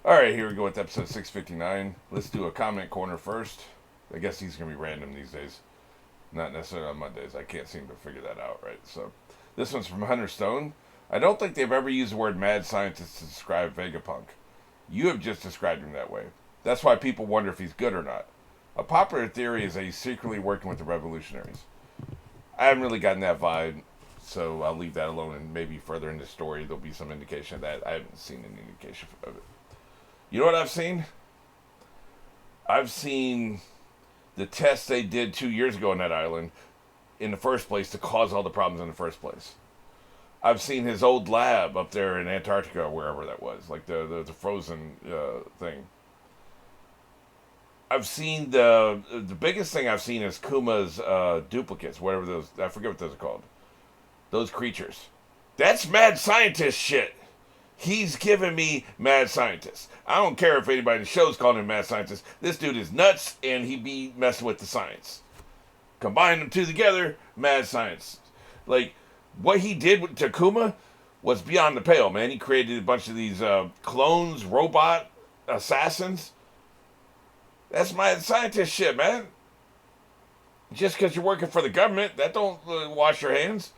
Alright, here we go with episode 659. Let's do a comment corner first. I guess these are going to be random these days. Not necessarily on Mondays. I can't seem to figure that out, right? So, this one's from Hunter Stone. I don't think they've ever used the word mad scientist to describe Vegapunk. You have just described him that way. That's why people wonder if he's good or not. A popular theory is that he's secretly working with the revolutionaries. I haven't really gotten that vibe, so I'll leave that alone, and maybe further in the story there'll be some indication of that. I haven't seen any indication of it. You know what I've seen? I've seen the tests they did 2 years ago on that island in the first place to cause all the problems in the first place. I've seen his old lab up there in Antarctica or wherever that was, like the frozen thing. I've seen the biggest thing I've seen is Kuma's duplicates, whatever those, I forget what those are called. Those creatures. That's mad scientist shit. He's giving me mad scientist. I don't care if anybody in the show's calling him mad scientist. This dude is nuts, and he be messing with the science. Combine them two together, mad science. Like, what he did with Takuma was beyond the pale, man. He created a bunch of these clones, robot assassins. That's mad scientist shit, man. Just because you're working for the government, that don't wash your hands.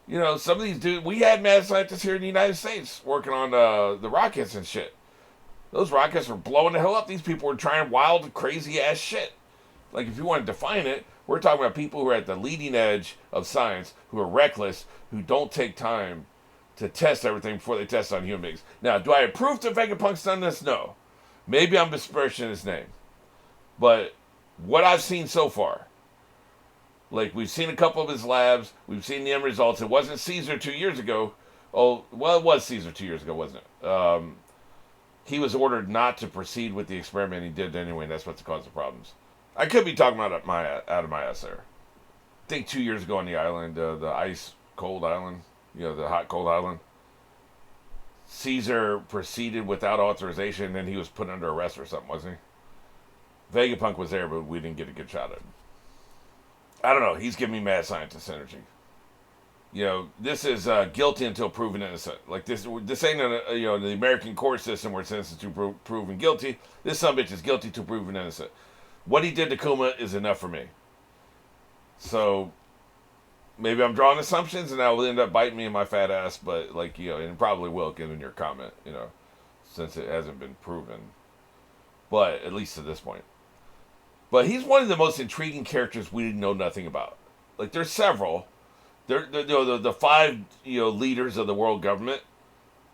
You know, some of these dudes, we had mad scientists here in the United States working on the rockets and shit. Those rockets were blowing the hell up. These people were trying wild, crazy ass shit. Like, if you want to define it, we're talking about people who are at the leading edge of science, who are reckless, who don't take time to test everything before they test on human beings. Now, do I approve that Vegapunk's done this? No. Maybe I'm besmirching his name. But what I've seen so far, like, we've seen a couple of his labs. We've seen the end results. It wasn't Caesar 2 years ago. Oh, well, it was Caesar 2 years ago, wasn't it? He was ordered not to proceed with the experiment. He did anyway, and that's what's caused the problems. I could be talking about out of my ass there. I think 2 years ago on the island, the ice cold island, the hot cold island, Caesar proceeded without authorization, and then he was put under arrest or something, wasn't he? Vegapunk was there, but we didn't get a good shot at him. I don't know. He's giving me mad scientist energy. This is guilty until proven innocent. Like, this ain't the American court system where it's sentenced to proven guilty. This son of a bitch is guilty to proven innocent. What he did to Kuma is enough for me. So maybe I'm drawing assumptions, and that will end up biting me in my fat ass. But and it probably will, given your comment. Since it hasn't been proven. But at least to this point. But he's one of the most intriguing characters we know nothing about. Like, there's several. The five leaders of the world government.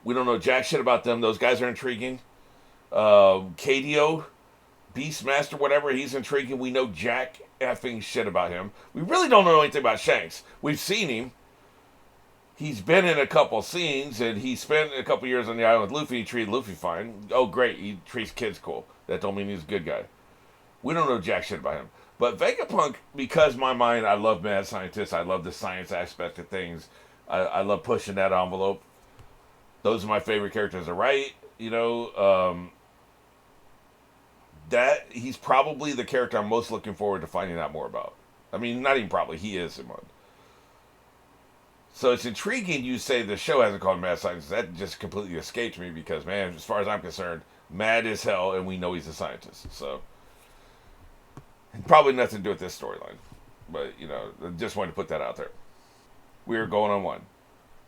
We don't know jack shit about them. Those guys are intriguing. KDO, Beastmaster, whatever, he's intriguing. We know jack effing shit about him. We really don't know anything about Shanks. We've seen him. He's been in a couple scenes, and he spent a couple years on the island with Luffy. He treated Luffy fine. Oh, great. He treats kids cool. That don't mean he's a good guy. We don't know jack shit about him. But Vegapunk, because my mind, I love mad scientists. I love the science aspect of things. I love pushing that envelope. Those are my favorite characters to write. That he's probably the character I'm most looking forward to finding out more about. I mean, not even probably. He is one. So it's intriguing you say the show hasn't called Mad Scientist. That just completely escaped me because, man, as far as I'm concerned, mad as hell, and we know he's a scientist. So probably nothing to do with this storyline. But, I just wanted to put that out there. We are going on one.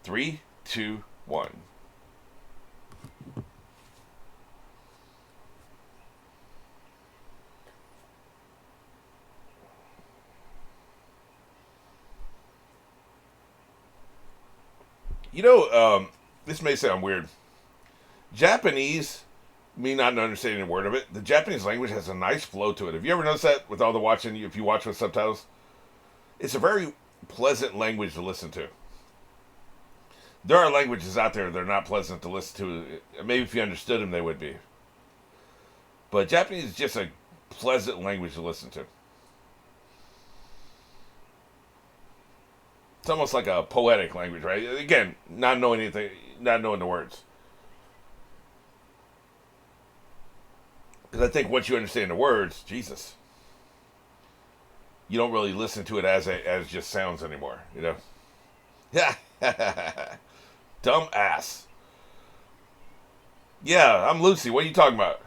3, 2, 1. This may sound weird. Japanese, me not understanding a word of it, the Japanese language has a nice flow to it. Have you ever noticed that with all the watching, if you watch with subtitles? It's a very pleasant language to listen to. There are languages out there that are not pleasant to listen to. Maybe if you understood them, they would be. But Japanese is just a pleasant language to listen to. It's almost like a poetic language, right? Again, not knowing anything, not knowing the words. Because I think once you understand the words, Jesus, you don't really listen to it as just sounds anymore, Yeah. Dumb ass. Yeah, I'm Lucy. What are you talking about?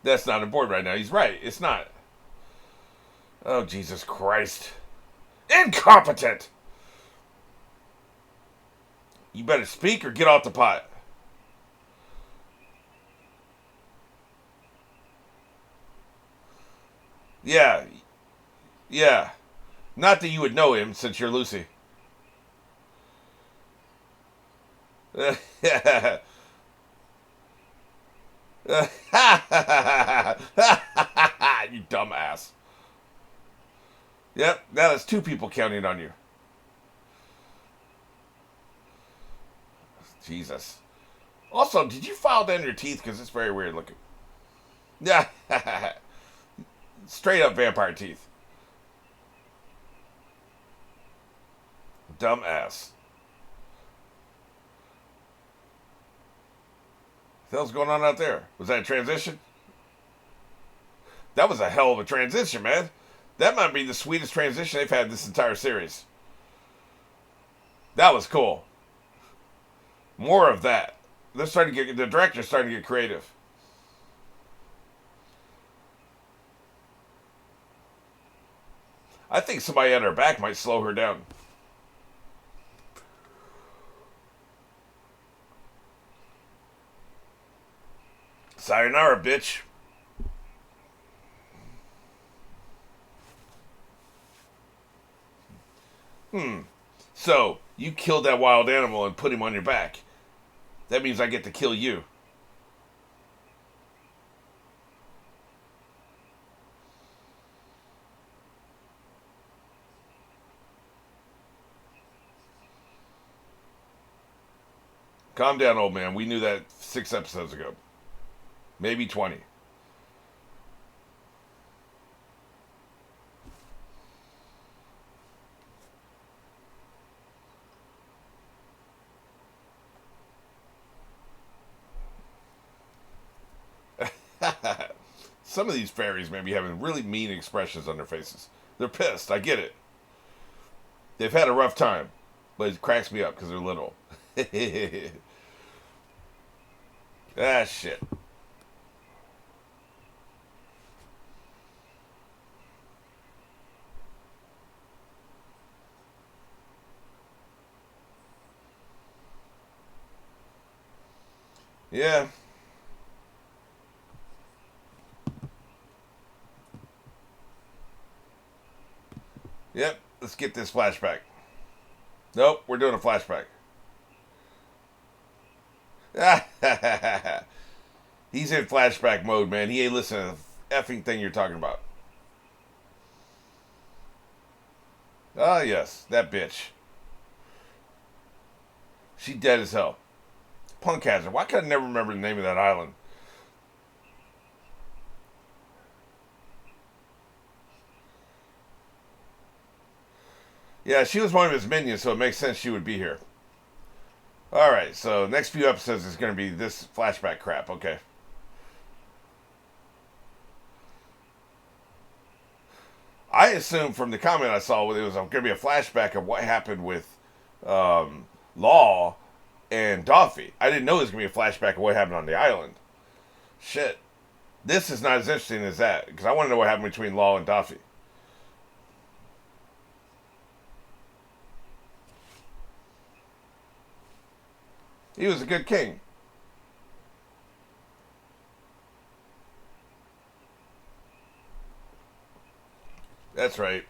That's not important right now. He's right. It's not. Oh, Jesus Christ. Incompetent! You better speak or get off the pot. Yeah, yeah. Not that you would know him since you're Lucy. Yeah. You dumbass. Yep, now there's two people counting on you. Jesus. Also, did you file down your teeth? Because it's very weird looking. Yeah. Straight up vampire teeth. Dumbass. What the hell's going on out there? Was that a transition? That was a hell of a transition, man. That might be the sweetest transition they've had this entire series. That was cool. More of that. They're starting to get the director's starting to get creative. I think somebody at her back might slow her down. Sayonara, bitch. So, you killed that wild animal and put him on your back. That means I get to kill you. Calm down, old man. We knew that 6 episodes ago. Maybe 20. Some of these fairies may be having really mean expressions on their faces. They're pissed. I get it. They've had a rough time, but it cracks me up because they're little. Ah, shit. Yeah. Yep. Let's get this flashback. Nope, we're doing a flashback. He's in flashback mode, man. He ain't listening to the effing thing you're talking about. Ah, yes, that bitch. She dead as hell. Punk has her. Why can I never remember the name of that island? Yeah, she was one of his minions, so it makes sense she would be here. Alright, so next few episodes is going to be this flashback crap. Okay. I assumed from the comment I saw it was going to be a flashback of what happened with Law and Doffy. I didn't know it was going to be a flashback of what happened on the island. Shit. This is not as interesting as that, because I want to know what happened between Law and Doffy. He was a good king. That's right.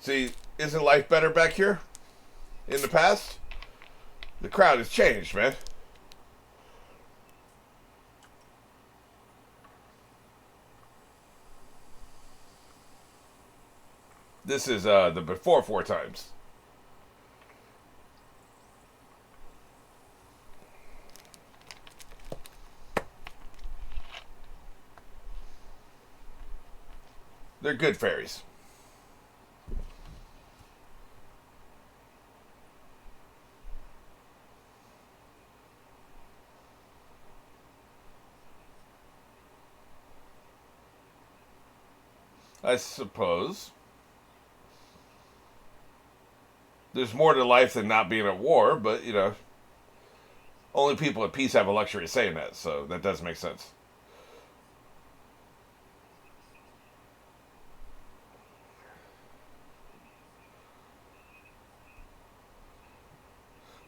See, isn't life better back here? In the past? The crowd has changed, man. This is the before 4 times. They're good fairies. I suppose. There's more to life than not being at war, but, you know. Only people at peace have a luxury of saying that, so that does make sense.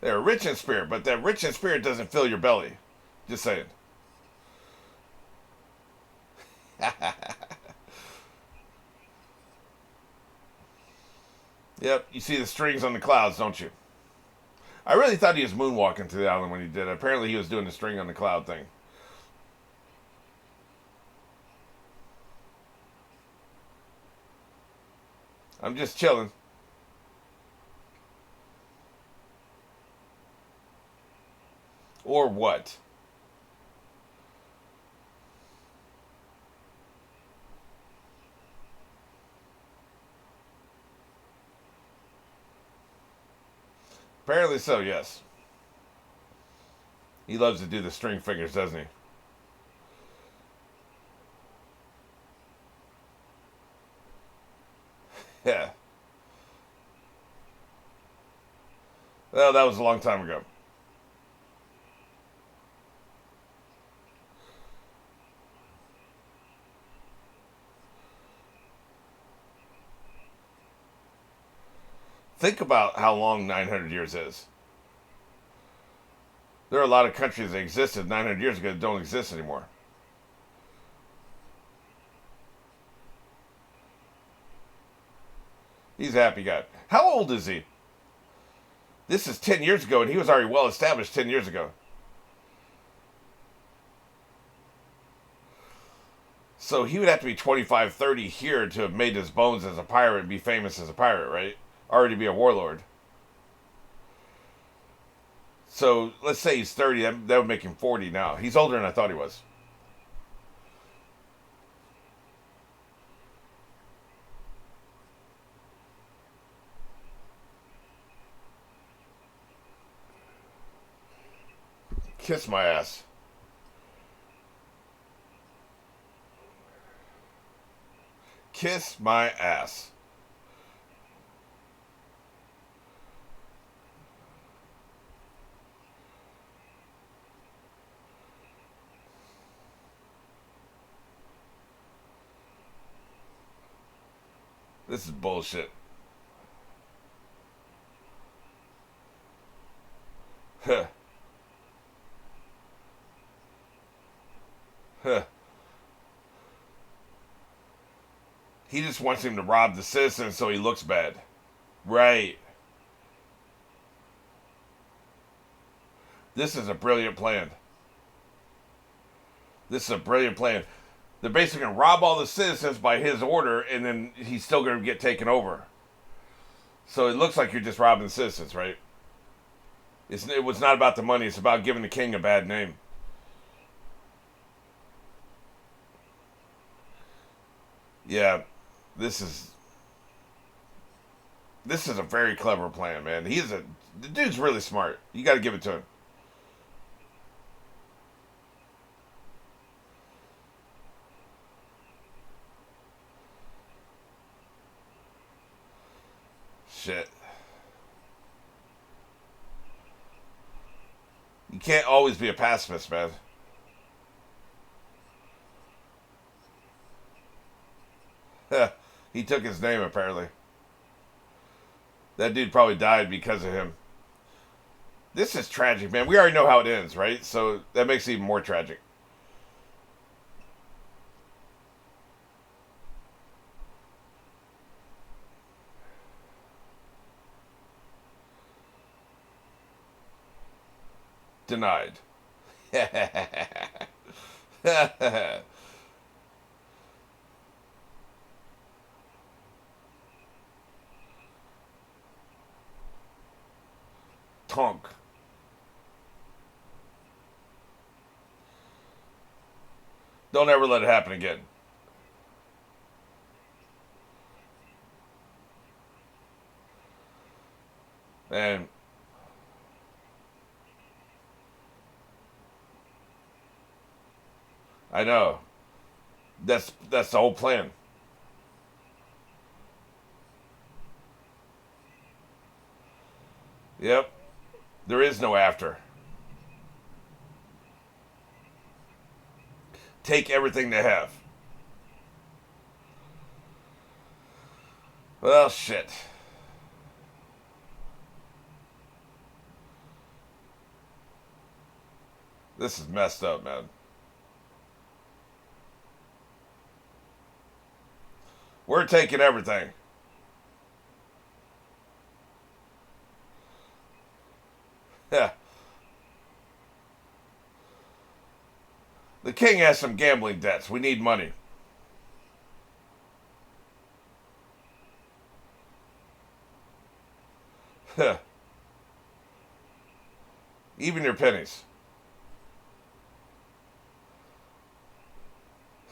They're rich in spirit, but that rich in spirit doesn't fill your belly. Just saying. Yep, you see the strings on the clouds, don't you? I really thought he was moonwalking to the island when he did it. Apparently he was doing the string on the cloud thing. I'm just chilling. Or what? Apparently so, yes. He loves to do the string fingers, doesn't he? Yeah. Well, that was a long time ago. Think about how long 900 years is. There are a lot of countries that existed 900 years ago that don't exist anymore. He's a happy guy. How old is he? This is 10 years ago, and he was already well established 10 years ago. So he would have to be 25, 30 here to have made his bones as a pirate and be famous as a pirate, right? Already be a warlord. So let's say he's 30. That would make him 40 now. He's older than I thought he was. Kiss my ass. Kiss my ass. This is bullshit. Huh. Huh. He just wants him to rob the citizens so he looks bad. Right. This is a brilliant plan. This is a brilliant plan. They're basically going to rob all the citizens by his order, and then he's still going to get taken over. So it looks like you're just robbing the citizens, right? It was not about the money. It's about giving the king a bad name. Yeah, this is this is a very clever plan, man. The dude's really smart. You got to give it to him. Shit. You can't always be a pacifist, man. He took his name, apparently. That dude probably died because of him. This is tragic, man. We already know how it ends, right? So that makes it even more tragic. Denied. Tonk. Don't ever let it happen again. And I know. That's the whole plan. Yep. There is no after. Take everything they have. Well, shit. This is messed up, man. We're taking everything. Yeah. The king has some gambling debts. We need money. Even your pennies.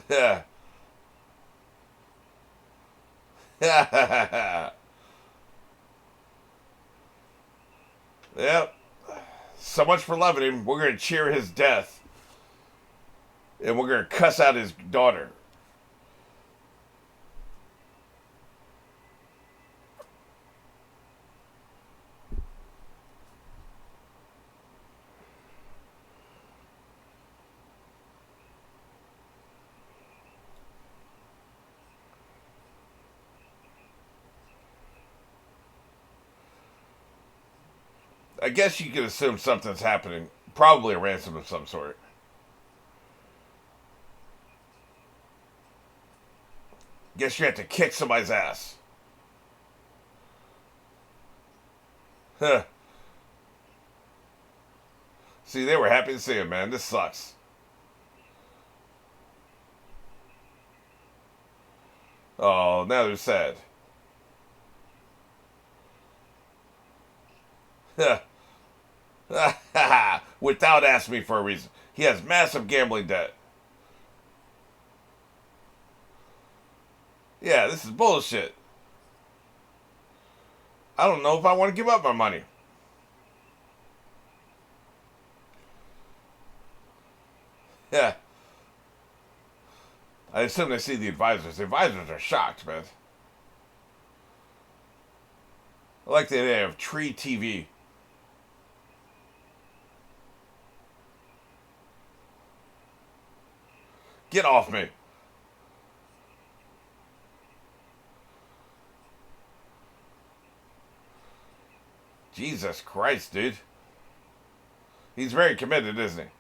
Yeah. Yep. So much for loving him. We're going to cheer his death. And we're going to cuss out his daughter. I guess you could assume something's happening. Probably a ransom of some sort. Guess you have to kick somebody's ass. Huh. See, they were happy to see him, man. This sucks. Oh, now they're sad. Without asking me for a reason. He has massive gambling debt. Yeah, this is bullshit. I don't know if I want to give up my money. Yeah. I assume they see the advisors. The advisors are shocked, man. I like the idea of Tree TV. Get off me. Jesus Christ, dude. He's very committed, isn't he?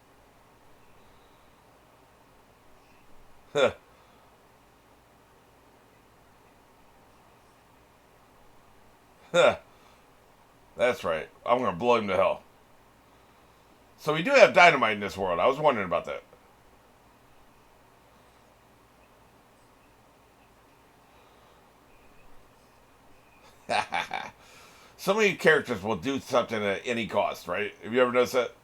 Huh. Huh. That's right. I'm going to blow him to hell. So we do have dynamite in this world. I was wondering about that. So many characters will do something at any cost, right? Have you ever noticed that?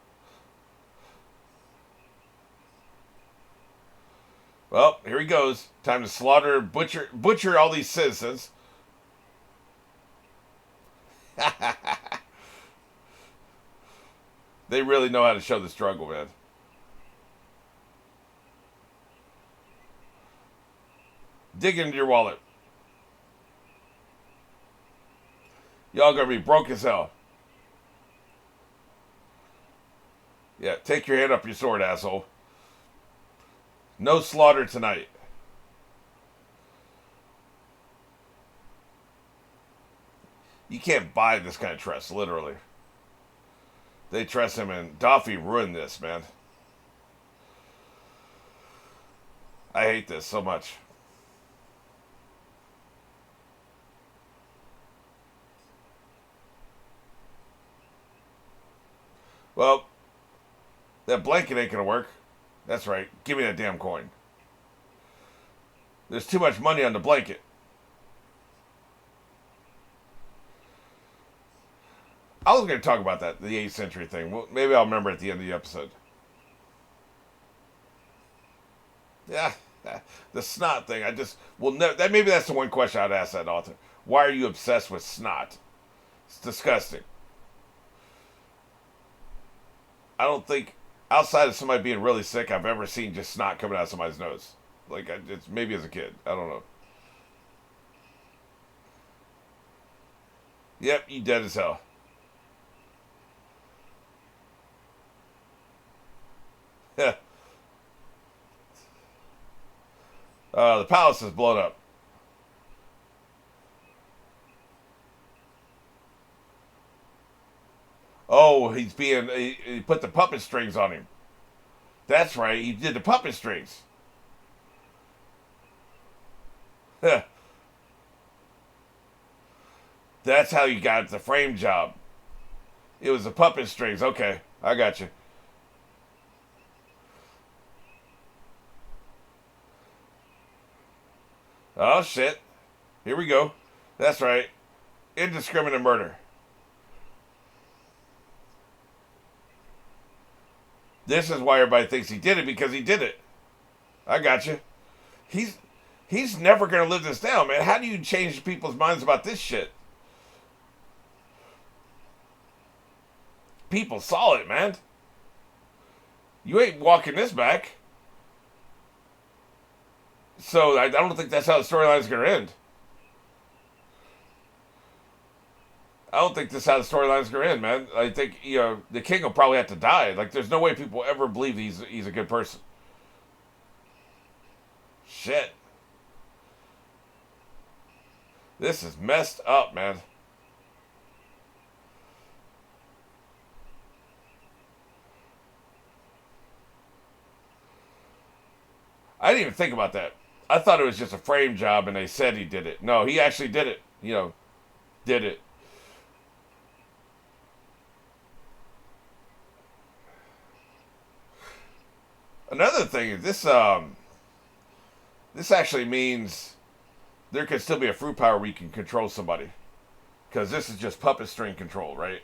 Well, here he goes. Time to slaughter, butcher all these citizens. They really know how to show the struggle, man. Dig into your wallet. Y'all gonna be broke as hell. Yeah, take your hand up your sword, asshole. No slaughter tonight. You can't buy this kind of trust, literally. They trust him, and Daffy ruined this, man. I hate this so much. Well, that blanket ain't gonna work. That's right. Give me that damn coin. There's too much money on the blanket. I was going to talk about that, the 8th century thing. Well, maybe I'll remember at the end of the episode. Yeah, the snot thing. I just will never. That maybe that's the one question I'd ask that author. Why are you obsessed with snot? It's disgusting. I don't think outside of somebody being really sick, I've ever seen just snot coming out of somebody's nose. Like it's maybe as a kid. I don't know. Yep, you dead as hell. The palace is blown up. Oh, he put the puppet strings on him. That's right, he did the puppet strings. That's how you got the frame job. It was the puppet strings. Okay, I got you. Oh shit. Here we go. That's right. Indiscriminate murder. This is why everybody thinks he did it, because he did it. I got you. He's he's never gonna live this down, man. How do you change people's minds about this shit? People saw it, man. You ain't walking this back. So I don't think that's how the storyline is gonna end. I don't think this is how the storyline is gonna end, man. I think the king will probably have to die. Like, there's no way people ever believe he's a good person. Shit. This is messed up, man. I didn't even think about that. I thought it was just a frame job and they said he did it. No, he actually did it. Did it. Another thing is this actually means there could still be a fruit power where you can control somebody. Because this is just puppet string control, right?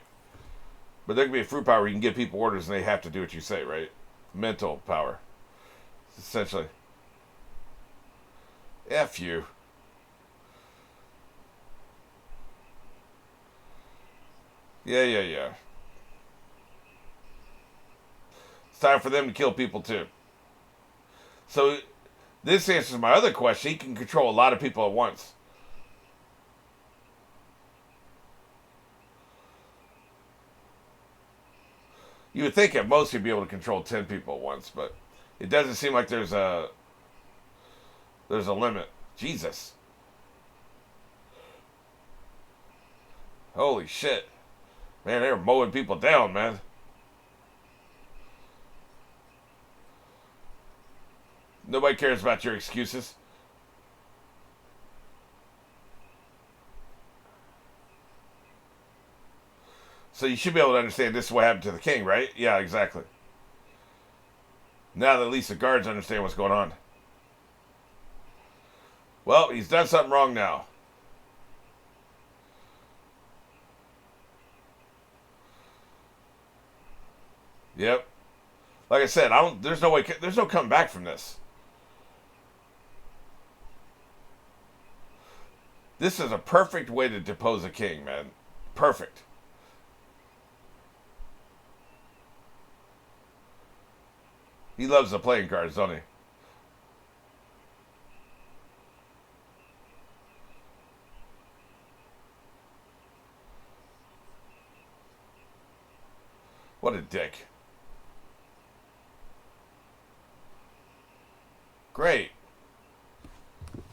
But there could be a fruit power where you can give people orders and they have to do what you say, right? Mental power. Essentially. F you. Yeah. It's time for them to kill people too. So this answers my other question. He can control a lot of people at once. You would think at most he'd be able to control 10 people at once, but it doesn't seem like there's a limit. Jesus. Holy shit. Man, they were mowing people down, man. Nobody cares about your excuses. So you should be able to understand this is what happened to the king, right? Yeah, exactly. Now that at least the guards understand what's going on. Well, he's done something wrong now. Yep. Like I said, I don't. There's no way. There's no coming back from this. This is a perfect way to depose a king, man. Perfect. He loves the playing cards, don't he? What a dick. Great.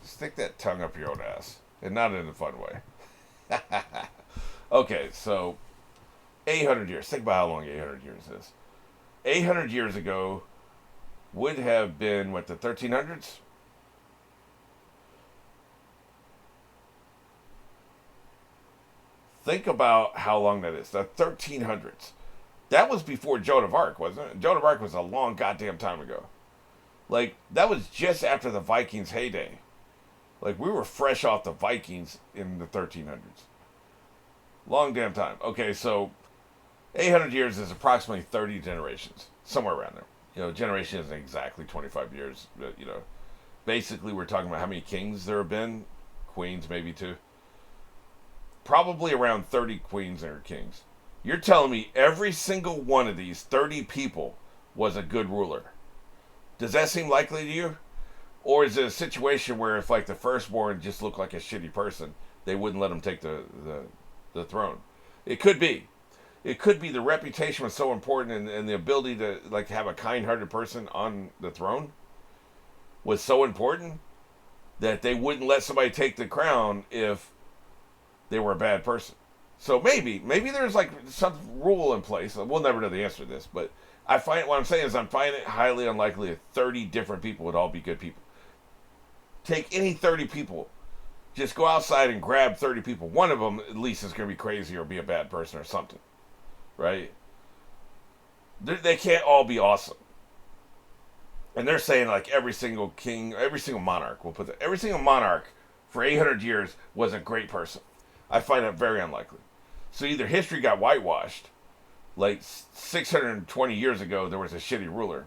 Stick that tongue up your own ass. And not in a fun way. Okay, so 800 years. Think about how long 800 years is. 800 years ago would have been, what, the 1300s? Think about how long that is. The 1300s. That was before Joan of Arc, wasn't it? Joan of Arc was a long goddamn time ago. Like, that was just after the Vikings' heyday. Like, we were fresh off the Vikings in the 1300s. Long damn time. Okay, so 800 years is approximately 30 generations. Somewhere around there. Generation isn't exactly 25 years. But, basically we're talking about how many kings there have been. Queens, maybe two. Probably around 30 queens or kings. You're telling me every single one of these 30 people was a good ruler. Does that seem likely to you? Or is it a situation where if, like, the firstborn just looked like a shitty person, they wouldn't let him take the throne? It could be. It could be the reputation was so important, and the ability to, like, have a kind-hearted person on the throne was so important that they wouldn't let somebody take the crown if they were a bad person. So maybe there's like some rule in place. We'll never know the answer to this, but I find what I'm saying is I'm finding it highly unlikely that 30 different people would all be good people. Take any 30 people, just go outside and grab 30 people. One of them at least is going to be crazy or be a bad person or something, right? They can't all be awesome. And they're saying like every single king, every single monarch, we'll put that, every single monarch for 800 years was a great person. I find that very unlikely. So either history got whitewashed, like 620 years ago there was a shitty ruler,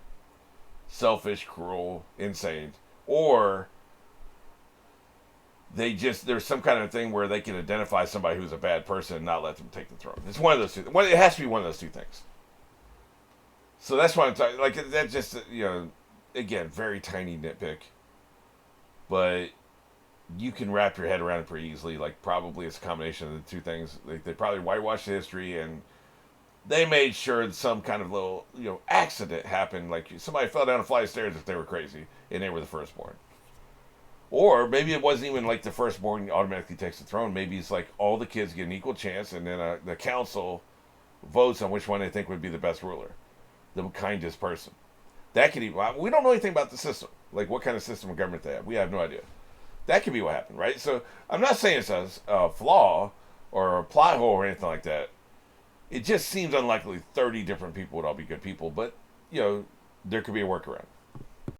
selfish, cruel, insane, or there's some kind of thing where they can identify somebody who's a bad person and not let them take the throne. It's one of those two. It has to be one of those two things. So that's why I'm talking. Like that, just again, very tiny nitpick, but you can wrap your head around it pretty easily. Like probably it's a combination of the two things. Like they probably whitewashed the history and they made sure that some kind of little accident happened. Like somebody fell down a flight of stairs if they were crazy and they were the firstborn. Or maybe it wasn't even like the firstborn automatically takes the throne. Maybe it's like all the kids get an equal chance, and then the council votes on which one they think would be the best ruler, the kindest person. That could even, we don't know anything about the system, like what kind of system of government they have. We have no idea. That could be what happened, right? So I'm not saying it's a flaw or a plot hole or anything like that. It just seems unlikely 30 different people would all be good people, but there could be a workaround.